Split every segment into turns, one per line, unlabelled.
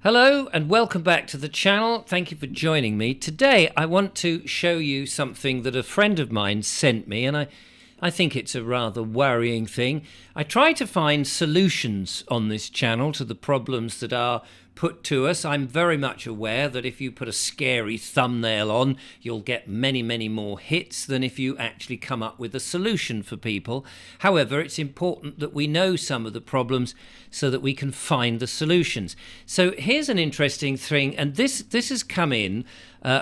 Hello and welcome back to the channel. Thank you for joining me. Today I want to show you something that a friend of mine sent me, and I think it's a rather worrying thing. I try to find solutions on this channel to the problems that are put to us. I'm very much aware that if you put a scary thumbnail on, you'll get many more hits than if you actually come up with a solution for people. However, it's important that we know some of the problems so that we can find the solutions. So here's an interesting thing, and this has come in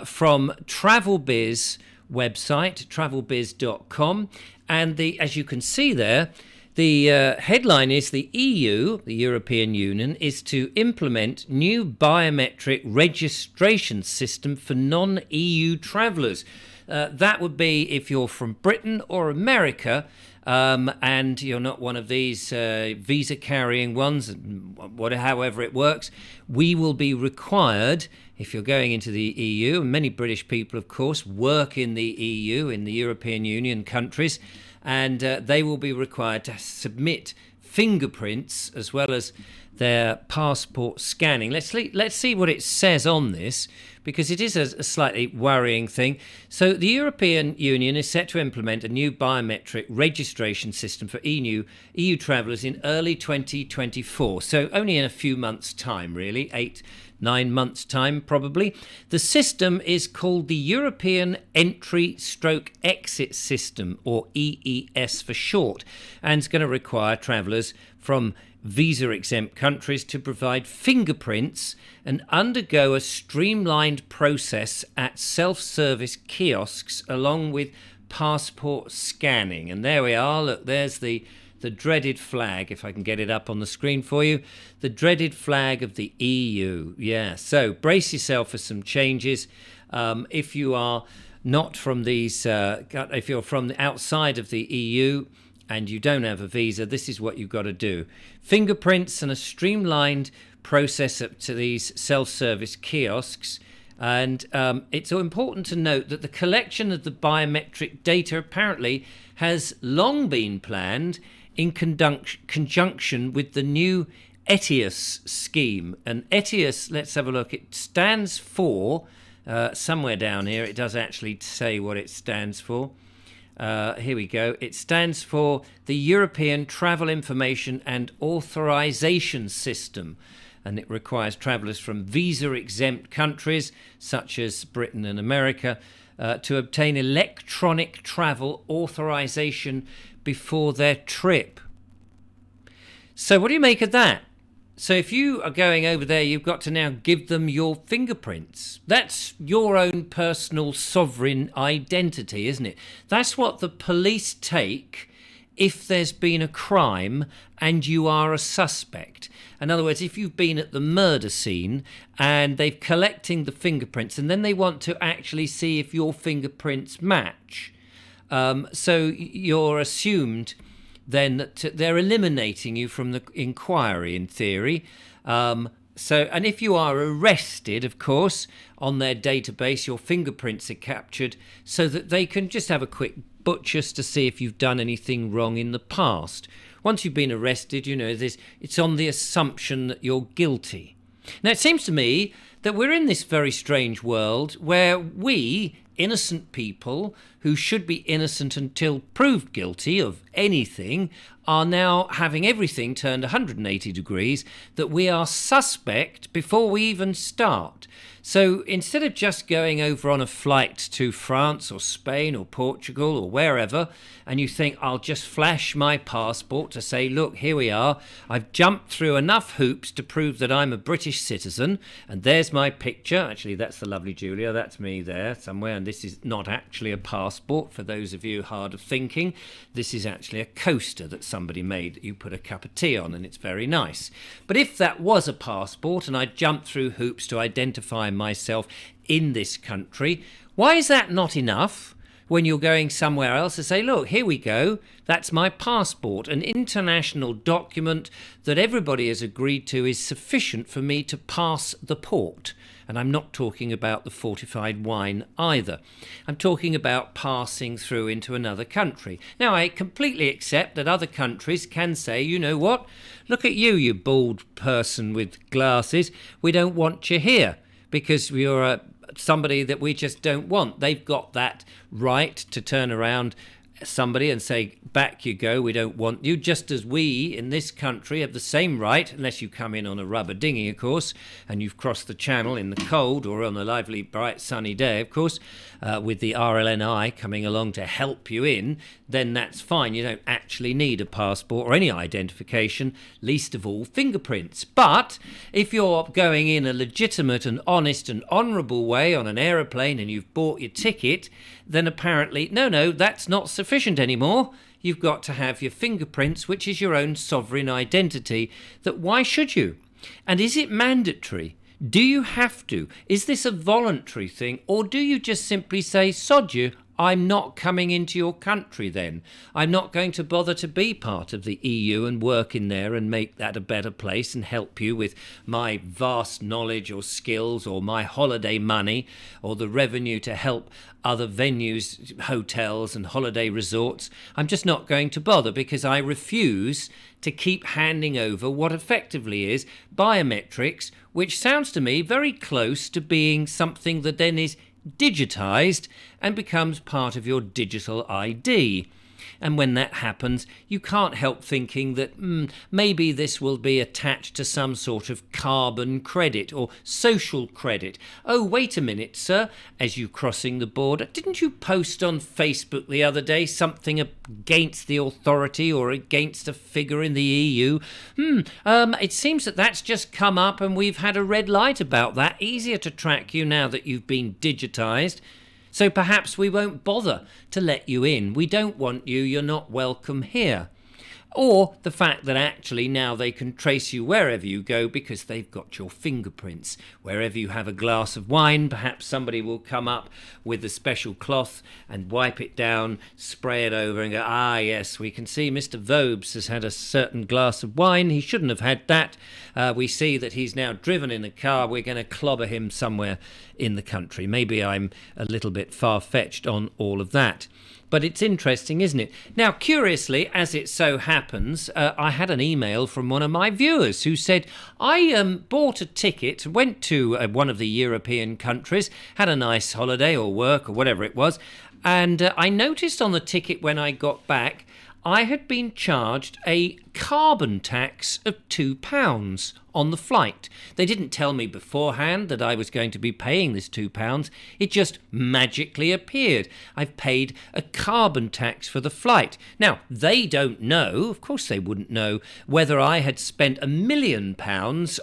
from TravelBiz website, travelbiz.com, and as you can see there, the headline is the EU, the European Union, is to implement new biometric registration system for non-EU travellers. That would be if you're from Britain or America and you're not one of these visa-carrying ones, however it works. We will be required, if you're going into the EU, and many British people, of course, work in the EU, in the European Union countries, and they will be required to submit fingerprints as well as their passport scanning. Let's see what it says on this, because it is a slightly worrying thing. So the European Union is set to implement a new biometric registration system for EU travellers in early 2024. So only in a few months' time, really, 8-9 months' time probably. The system is called the European Entry/Exit System, or EES for short, and it's going to require travellers from visa-exempt countries to provide fingerprints and undergo a streamlined process at self-service kiosks along with passport scanning. And there we are. Look, there's the dreaded flag, if I can get it up on the screen for you. The dreaded flag of the EU. Yeah, so brace yourself for some changes. If you are not from these, if you're from the outside of the EU and you don't have a visa, this is what you've got to do. Fingerprints and a streamlined process up to these self-service kiosks. And it's important to note that the collection of the biometric data apparently has long been planned in conjunction with the new ETIAS scheme. And ETIAS, let's have a look, it stands for, somewhere down here, it does actually say what it stands for. Here we go. It stands for the European Travel Information and Authorization System, and it requires travellers from visa-exempt countries such as Britain and America to obtain electronic travel authorization before their trip. So what do you make of that? So if you are going over there, you've got to now give them your fingerprints. That's your own personal sovereign identity, isn't it? That's what the police take if there's been a crime and you are a suspect. In other words, if you've been at the murder scene and they're collecting the fingerprints and then they want to actually see if your fingerprints match. So you're assumed then that they're eliminating you from the inquiry, in theory. And if you are arrested, of course, on their database, your fingerprints are captured so that they can just have a quick butchers to see if you've done anything wrong in the past. Once you've been arrested, you know, it's on the assumption that you're guilty. Now, it seems to me that we're in this very strange world where we, innocent people who should be innocent until proved guilty of anything, are now having everything turned 180 degrees, that we are suspect before we even start. So instead of just going over on a flight to France or Spain or Portugal or wherever, and you think, I'll just flash my passport to say, look, here we are. I've jumped through enough hoops to prove that I'm a British citizen, and there's my picture. Actually, that's the lovely Julia. That's me there somewhere, and this is not actually a passport for those of you hard of thinking. This is actually a coaster that somebody made that you put a cup of tea on, and it's very nice. But if that was a passport and I jumped through hoops to identify myself in this country, why is that not enough? when you're going somewhere else to say, look, here we go. That's my passport. An international document that everybody has agreed to is sufficient for me to pass the port. And I'm not talking about the fortified wine either. I'm talking about passing through into another country. Now, I completely accept that other countries can say, you know what, look at you, you bald person with glasses. We don't want you here because you're somebody that we just don't want. They've got that right to turn around somebody and say, back you go, we don't want you, just as we in this country have the same right, unless you come in on a rubber dinghy, of course, and you've crossed the channel in the cold or on a lively, bright, sunny day, of course, with the RLNI coming along to help you in, then that's fine. You don't actually need a passport or any identification, least of all fingerprints. But if you're going in a legitimate and honest and honourable way on an aeroplane and you've bought your ticket, then apparently, no, that's not sufficient anymore. You've got to have your fingerprints, which is your own sovereign identity. That why should you? And is it mandatory? Do you have to? Is this a voluntary thing? Or do you just simply say, sod you, I'm not coming into your country then. I'm not going to bother to be part of the EU and work in there and make that a better place and help you with my vast knowledge or skills or my holiday money or the revenue to help other venues, hotels and holiday resorts. I'm just not going to bother because I refuse to keep handing over what effectively is biometrics, which sounds to me very close to being something that then is digitized and becomes part of your digital ID. And when that happens, you can't help thinking that maybe this will be attached to some sort of carbon credit or social credit. Oh, wait a minute, sir, as you crossing the border, didn't you post on Facebook the other day something against the authority or against a figure in the EU? It seems that that's just come up and we've had a red light about that. Easier to track you now that you've been digitized. So perhaps we won't bother to let you in. We don't want you. You're not welcome here. Or the fact that actually now they can trace you wherever you go because they've got your fingerprints. Wherever you have a glass of wine, perhaps somebody will come up with a special cloth and wipe it down, spray it over and go, yes, we can see Mr. Vobes has had a certain glass of wine. He shouldn't have had that. We see that he's now driven in a car. We're going to clobber him somewhere in the country. Maybe I'm a little bit far-fetched on all of that. But it's interesting, isn't it? Now, curiously, as it so happens, I had an email from one of my viewers who said, I bought a ticket, went to one of the European countries, had a nice holiday or work or whatever it was, and I noticed on the ticket when I got back, I had been charged a carbon tax of £2 on the flight. They didn't tell me beforehand that I was going to be paying this £2. It just magically appeared. I've paid a carbon tax for the flight. Now, they don't know, of course they wouldn't know, whether I had spent £1 million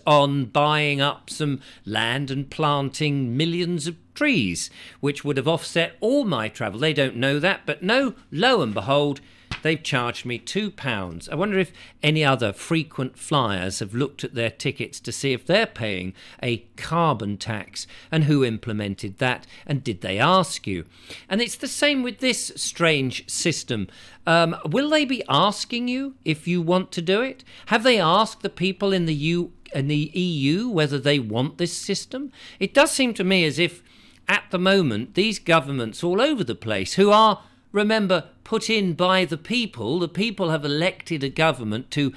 on buying up some land and planting millions of trees, which would have offset all my travel. They don't know that, but no, lo and behold, they've charged me £2. I wonder if any other frequent flyers have looked at their tickets to see if they're paying a carbon tax and who implemented that and did they ask you? And it's the same with this strange system. Will they be asking you if you want to do it? Have they asked the people in the EU whether they want this system? It does seem to me as if at the moment these governments all over the place who are, remember, put in by the people have elected a government to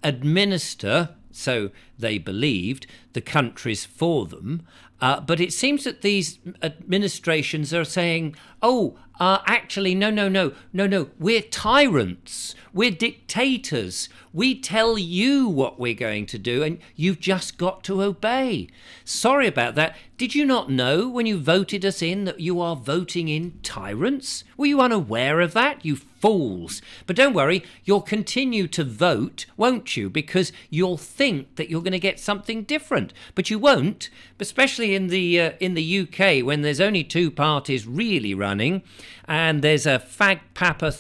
administer, so they believed, the countries for them. But it seems that these administrations are saying, actually, no, we're tyrants, we're dictators, we tell you what we're going to do and you've just got to obey. Sorry about that. Did you not know when you voted us in that you are voting in tyrants? Were you unaware of that, you fools? But don't worry, you'll continue to vote, won't you? Because you'll think that you're going to get something different, but you won't. Especially in the UK, when there's only two parties really running, and there's a fag paper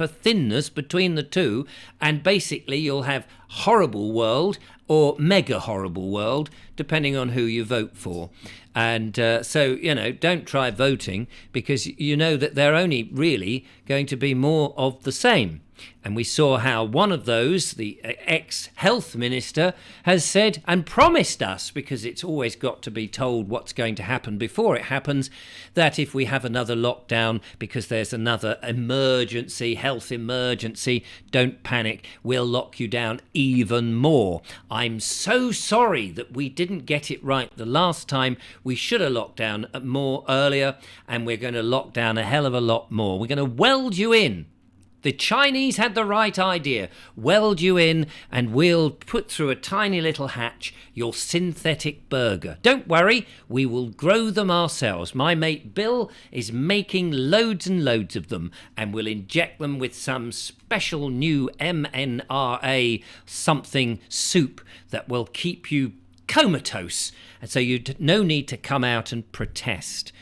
thinness between the two, and basically you'll have horrible world or mega horrible world, depending on who you vote for. And so, don't try voting, because you know that they're only really going to be more of the same. And we saw how one of those, the ex-health minister, has said and promised us, because it's always got to be told what's going to happen before it happens, that if we have another lockdown because there's another emergency, health emergency, don't panic, we'll lock you down even more. I'm so sorry that we didn't get it right the last time. We should have locked down more earlier, and we're going to lock down a hell of a lot more. We're going to weld you in. The Chinese had the right idea. Weld you in, and we'll put through a tiny little hatch your synthetic burger. Don't worry, we will grow them ourselves. My mate Bill is making loads and loads of them, and we'll inject them with some special new mRNA something soup that will keep you comatose, and so you'd no need to come out and protest.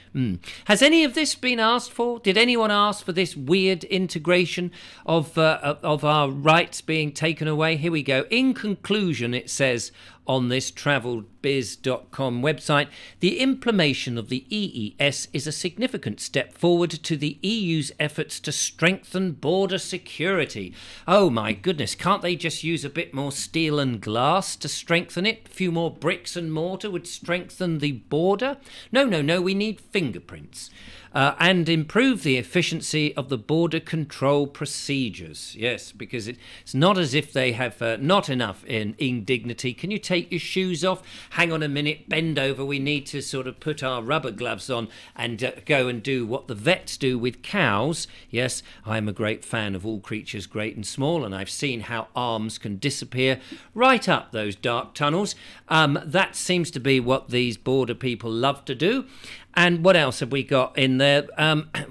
Has any of this been asked for? Did anyone ask for this weird integration of our rights being taken away? Here we go. In conclusion, it says on this travelbiz.com website, the implementation of the EES is a significant step forward to the EU's efforts to strengthen border security. Oh my goodness, can't they just use a bit more steel and glass to strengthen it? A few more bricks and mortar would strengthen the border? No, we need fingerprints. And improve the efficiency of the border control procedures. Yes, because it's not as if they have not enough in dignity. Can you take your shoes off? Hang on a minute, bend over. We need to sort of put our rubber gloves on and go and do what the vets do with cows. Yes, I'm a great fan of all creatures great and small, and I've seen how arms can disappear right up those dark tunnels. That seems to be what these border people love to do. And what else have we got in there?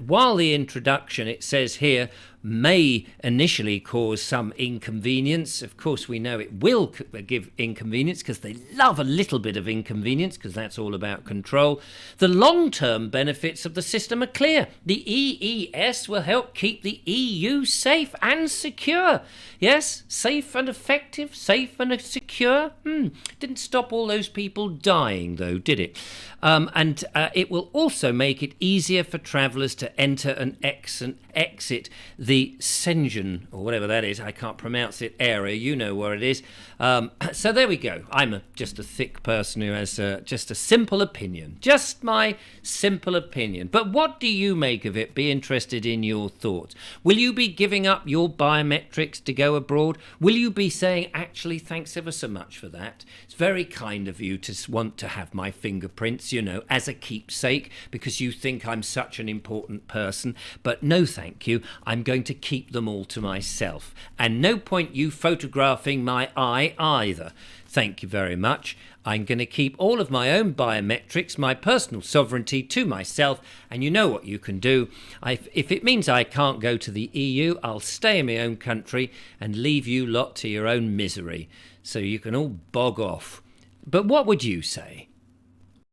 While the introduction, it says here, may initially cause some inconvenience. Of course, we know it will give inconvenience, because they love a little bit of inconvenience, because that's all about control. The long-term benefits of the system are clear. The EES will help keep the EU safe and secure. Yes, safe and effective, safe and secure. Didn't stop all those people dying, though, did it? And it will also make it easier for travellers to enter and exit the Schengen, or whatever that is, I can't pronounce it, area, you know where it is. So there we go. I'm just a thick person who has just a simple opinion. Just my simple opinion. But what do you make of it? Be interested in your thoughts. Will you be giving up your biometrics to go abroad? Will you be saying, actually, thanks ever so much for that? It's very kind of you to want to have my fingerprints, as a keepsake, because you think I'm such an important person. But no, thank you. I'm going to keep them all to myself. And no point you photographing my eye either. Thank you very much. I'm going to keep all of my own biometrics, my personal sovereignty, to myself. And you know what you can do. If it means I can't go to the EU, I'll stay in my own country and leave you lot to your own misery. So you can all bog off. But what would you say?